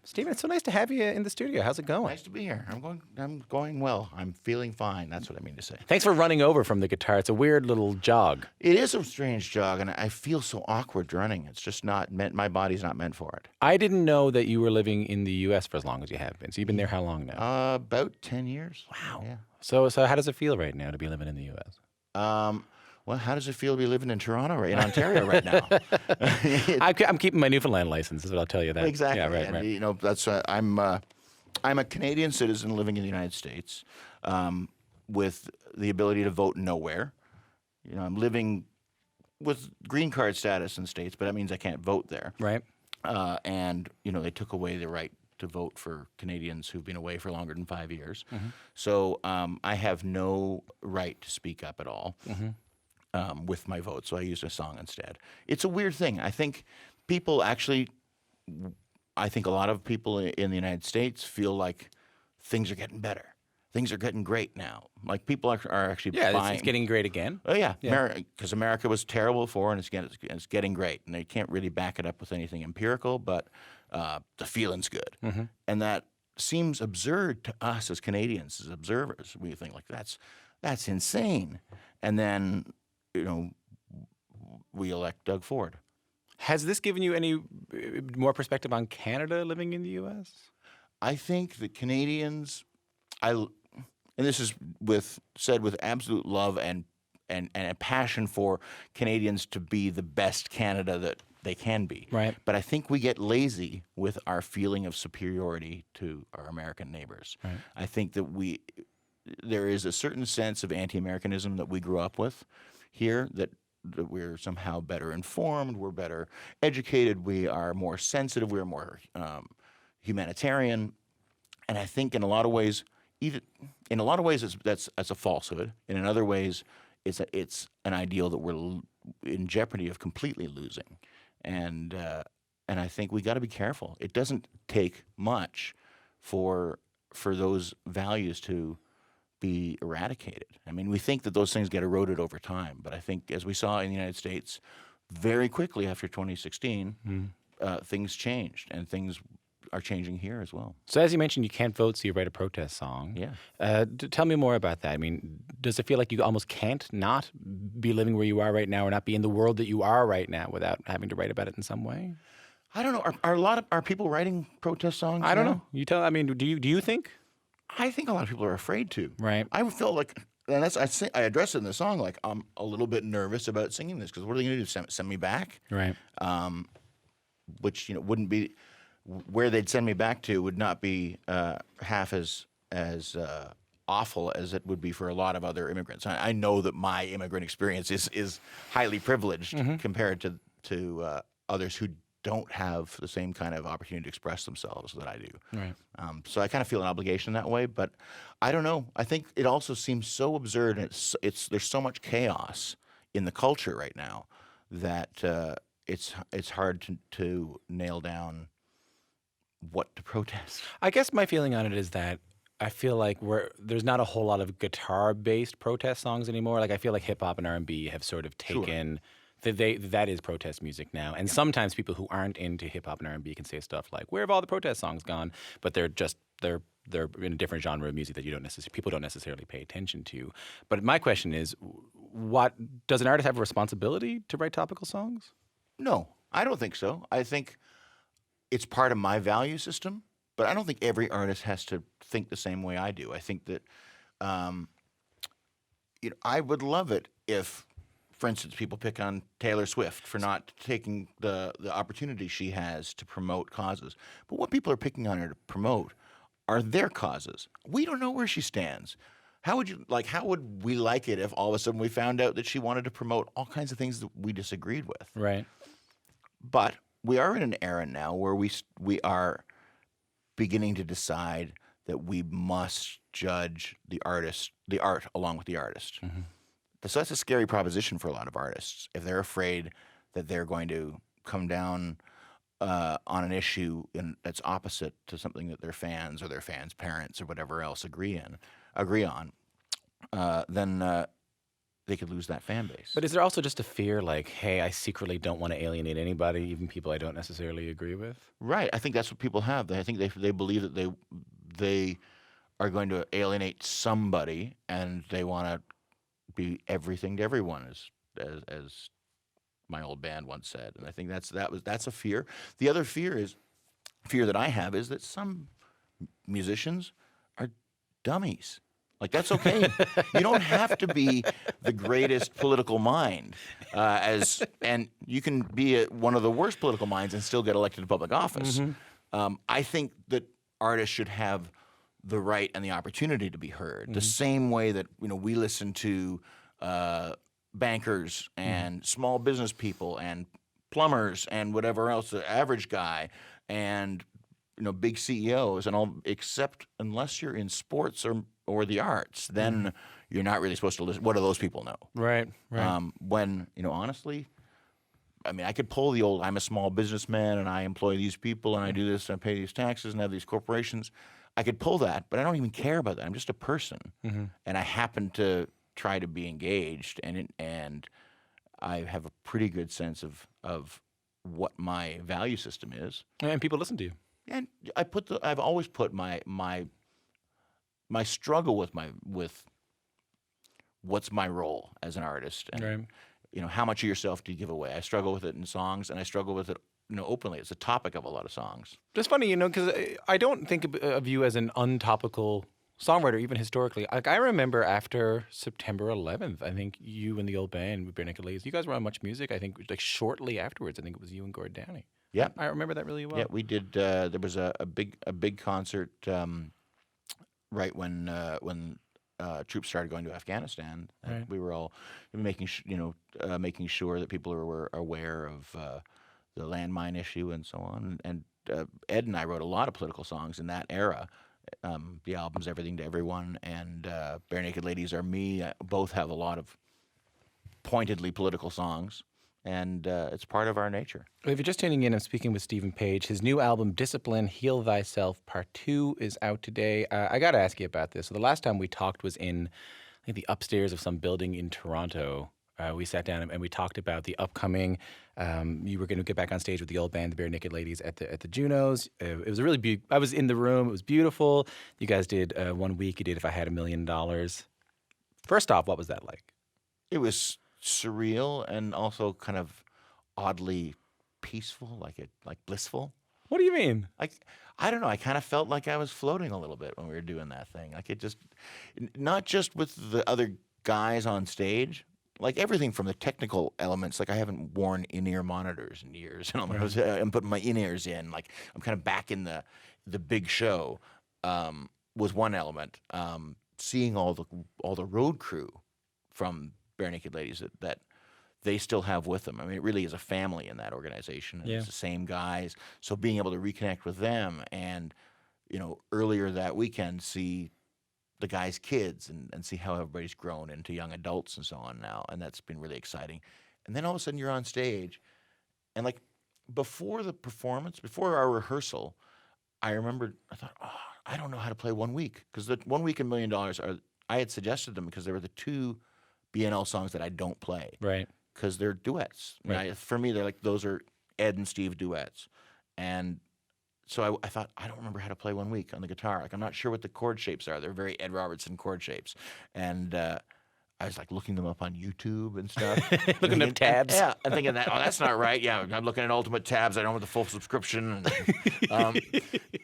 Stephen, it's so nice to have you in the studio. How's it going? Nice to be here. I'm going well. I'm feeling fine. That's what I mean to say. Thanks for running over from the guitar. It's a weird little jog. It is a strange jog, and I feel so awkward running. It's just not meant. My body's not meant for it. I didn't know that you were living in the U.S. for as long as you have been. So you've been there how long now? About 10 years. Wow. Yeah. So how does it feel right now to be living in the U.S.? Well, how does it feel to be living in Toronto, in Ontario, right now? I'm keeping my Newfoundland license. Is what I'll tell you that. Exactly. Yeah, right, and, right. You know, that's I'm a Canadian citizen living in the United States, with the ability to vote nowhere. You know, I'm living with green card status in the States, but that means I can't vote there. Right. And you know, they took away the right to vote for Canadians who've been away for longer than 5 years. Mm-hmm. So I have no right to speak up at all. Mm-hmm. With my vote, so I used a song instead. It's a weird thing. I think people actually, I think a lot of people in the United States feel like things are getting better. Things are getting great now. Like people are actually buying. It's getting great again. Oh yeah, because America was terrible before, and it's getting great. And they can't really back it up with anything empirical, but the feeling's good. Mm-hmm. And that seems absurd to us as Canadians, as observers. We think like that's insane. And then, you know, we elect Doug Ford. Has this given you any more perspective on Canada living in the U.S.? I think the Canadians, and this is said with absolute love and a passion for Canadians to be the best Canada that they can be. Right. But I think we get lazy with our feeling of superiority to our American neighbors. Right. I think that there is a certain sense of anti-Americanism that we grew up with here, that we're somehow better informed, we're better educated, we are more sensitive, we're more humanitarian, and I think in a lot of ways, that's a falsehood. And in other ways, it's an ideal that we're in jeopardy of completely losing, and I think we got to be careful. It doesn't take much for those values to be eradicated. I mean, we think that those things get eroded over time, but I think, as we saw in the United States, very quickly after 2016, things changed, and things are changing here as well. So as you mentioned, you can't vote, so you write a protest song. Yeah. Tell me more about that. I mean, does it feel like you almost can't not be living where you are right now or not be in the world that you are right now without having to write about it in some way? I don't know. Are people writing protest songs? I don't now? know. You tell. I mean, do you think? I think a lot of people are afraid to. Right. I feel like, and I address it in the song, like I'm a little bit nervous about singing this because what are they going to do? Send me back? Right. Which wouldn't be where they'd send me back to would not be half as awful as it would be for a lot of other immigrants. I know that my immigrant experience is highly privileged compared to others who don't have the same kind of opportunity to express themselves that I do. Right. So I kind of feel an obligation that way, but I don't know. I think it also seems so absurd, and there's so much chaos in the culture right now that it's hard to nail down what to protest. I guess my feeling on it is that I feel like there's not a whole lot of guitar-based protest songs anymore. Like I feel like hip hop and R&B have sort of taken. Sure. That is protest music now, and sometimes people who aren't into hip hop and R&B can say stuff like, "Where have all the protest songs gone?" But they're in a different genre of music that people don't necessarily pay attention to. But my question is, what does an artist have a responsibility to write topical songs? No, I don't think so. I think it's part of my value system, but I don't think every artist has to think the same way I do. I think that I would love it if, for instance, people pick on Taylor Swift for not taking the opportunity she has to promote causes. But what people are picking on her to promote are their causes. We don't know where she stands. How would we like it if all of a sudden we found out that she wanted to promote all kinds of things that we disagreed with? Right. But we are in an era now where we are beginning to decide that we must judge the art along with the artist. Mm-hmm. So that's a scary proposition for a lot of artists if they're afraid that they're going to come down on an issue that's opposite to something that their fans or their fans' parents or whatever else agree on. Then they could lose that fan base. But is there also just a fear, like, hey, I secretly don't want to alienate anybody, even people I don't necessarily agree with? Right. I think that's what people have. I think they believe that they are going to alienate somebody, and they want to be everything to everyone, as my old band once said. And I think that's a fear. The other fear that I have is that some musicians are dummies. Like, that's okay. You don't have to be the greatest political mind, and you can be one of the worst political minds and still get elected to public office. I think that artists should have the right and the opportunity to be heard, the same way that we listen to bankers and small business people and plumbers and whatever else, the average guy, and big CEOs and all, except unless you're in sports or the arts, then you're not really supposed to listen. What do those people know? Right. When, honestly, I mean, I could pull the old, I'm a small businessman and I employ these people and I do this and I pay these taxes and have these corporations. I could pull that, but I don't even care about that. I'm just a person. And I happen to try to be engaged, and I have a pretty good sense of what my value system is. And people listen to you. And I've always put my struggle with what's my role as an artist, and how much of yourself do you give away? I struggle with it in songs, and I struggle with it openly. It's a topic of a lot of songs. It's funny, because I don't think of you as an untopical songwriter, even historically. Like, I remember after September 11th, I think you and the old band with Barenaked Ladies, you guys were on Much Music. I think like shortly afterwards, I think it was you and Gord Downey. Yeah, I remember that really well. Yeah, we did. There was a big concert right when troops started going to Afghanistan. Right. We were all making sure that people were aware of the landmine issue and so on. And Ed and I wrote a lot of political songs in that era. The albums Everything to Everyone and Barenaked Ladies Are Me both have a lot of pointedly political songs. And it's part of our nature. If you're just tuning in, I'm speaking with Stephen Page. His new album, Discipline, Heal Thyself, Part 2, is out today. I got to ask you about this. So the last time we talked was in, I think, the upstairs of some building in Toronto. We sat down and we talked about the upcoming, you were going to get back on stage with the old band, the Barenaked Ladies, at the Junos. It was a really I was in the room. It was beautiful. You guys did 1 week. You did If I Had $1 Million. First off, what was that like? It was surreal and also kind of oddly peaceful, like blissful. What do you mean? I don't know. I kind of felt like I was floating a little bit when we were doing that thing. Like, it just, not just with the other guys on stage, like everything from the technical elements. Like, I haven't worn in-ear monitors in years. I'm putting my in-ears in. Like, I'm kind of back in the big show. Was one element. Seeing all the road crew from Barenaked Ladies that they still have with them. I mean, it really is a family in that organization. And It's the same guys. So being able to reconnect with them and, earlier that weekend, see the guys' kids and see how everybody's grown into young adults and so on now. And that's been really exciting. And then all of a sudden you're on stage, and like before the performance, before our rehearsal, I thought, I don't know how to play 1 week. Because the 1 week and $1 million I had suggested them because they were the two BNL songs that I don't play. Right. Because they're duets. Right. For me, they're like, those are Ed and Steve duets. And so I thought, I don't remember how to play 1 week on the guitar. Like, I'm not sure what the chord shapes are. They're very Ed Robertson chord shapes. And I was like looking them up on YouTube and stuff. Looking up tabs. And thinking that, that's not right. Yeah, I'm looking at Ultimate Tabs. I don't have the full subscription.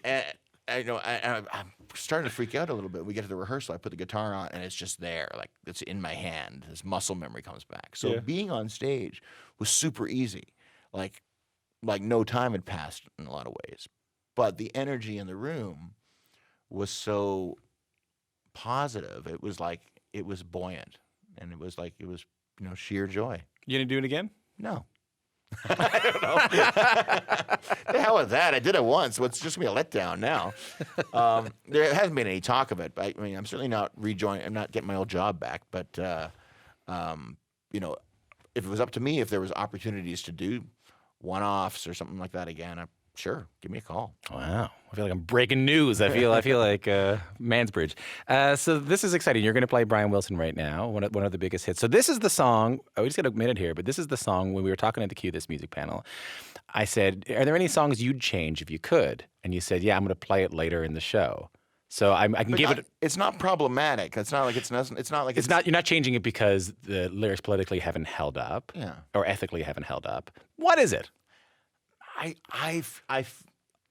And I'm starting to freak out a little bit. We get to the rehearsal. I put the guitar on, and it's just there. Like, it's in my hand. This muscle memory comes back. So being on stage was super easy. Like no time had passed in a lot of ways. But the energy in the room was so positive. It was buoyant. And it was sheer joy. You gonna do it again? No. I don't know. The hell with that. I did it once. So it's just going to be a letdown now. There hasn't been any talk of it. But I mean, I'm certainly not rejoining. I'm not getting my old job back. But, if it was up to me, if there was opportunities to do one-offs or something like that again, I Sure, give me a call. Wow. I feel like I'm breaking news. I feel like Mansbridge. So this is exciting. You're going to play Brian Wilson right now, one of the biggest hits. So this is the song. We just got a minute here, but this is the song when we were talking at the Q This Music panel. I said, "Are there any songs you'd change if you could?" And you said, "Yeah, I'm going to play it later in the show." So I can give it. It's not problematic. It's not like it's not like It's not. You're not changing it because the lyrics politically haven't held up, Yeah. or ethically haven't held up. What is it?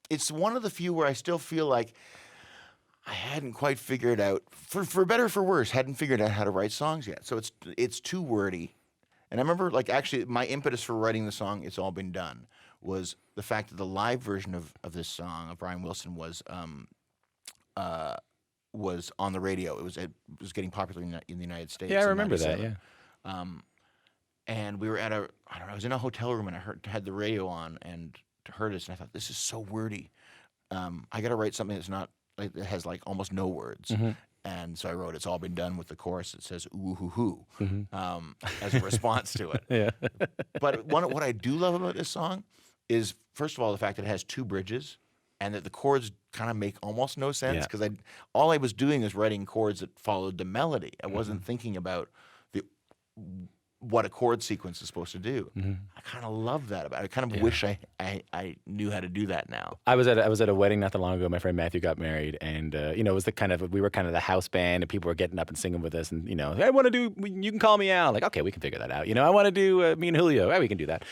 It's one of the few where I still feel like I hadn't quite figured out, for better or for worse, hadn't figured out how to write songs yet. So it's too wordy. And I remember, like, actually, my impetus for writing the song "It's All Been Done" was the fact that the live version of this song of Brian Wilson was on the radio. It was getting popular in the United States. Yeah, I in remember that. 97. Yeah. And we were at I was in a hotel room and I had the radio on and heard this and I thought, this is so wordy. I got to write something that's not like that has like almost no words. And so I wrote "It's All Been Done" with the chorus that says "ooh hoo hoo" as a response to it. Yeah. But what I do love about this song is, first of all, the fact that it has two bridges and that the chords kind of make almost no sense because all I was doing was writing chords that followed the melody. I wasn't thinking about what a chord sequence is supposed to do. I kind of love that about it. I kind of wish I knew how to do that now. I was at a wedding not that long ago. My friend Matthew got married, and it was we were kind of the house band, and people were getting up and singing with us. And I want to do "You Can Call Me Al." Like, okay, we can figure that out. I want to do "Me and Julio." Yeah, we can do that.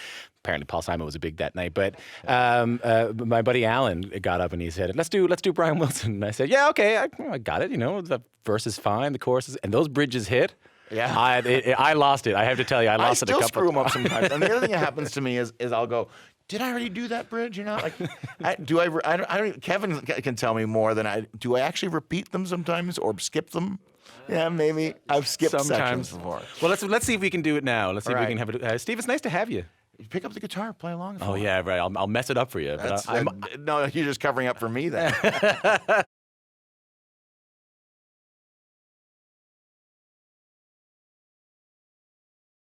Apparently, Paul Simon was a big that night. But my buddy Alan got up and he said, "Let's do Brian Wilson." And I said, "Yeah, okay, I got it. The verse is fine, the chorus is, and those bridges hit." Yeah, I lost it. I have to tell you, I lost it a couple. I still screw them up sometimes. And the other thing that happens to me is I'll go, "Did I already do that bridge?" Like, I don't. Kevin can tell me more than do. I actually repeat them sometimes or skip them. Yeah, maybe I've skipped sections before. Well, let's see if we can do it now. Let's see if we can have it. Steve, it's nice to have you. Pick up the guitar, play along. Oh yeah, right. I'll mess it up for you. No, you're just covering up for me then.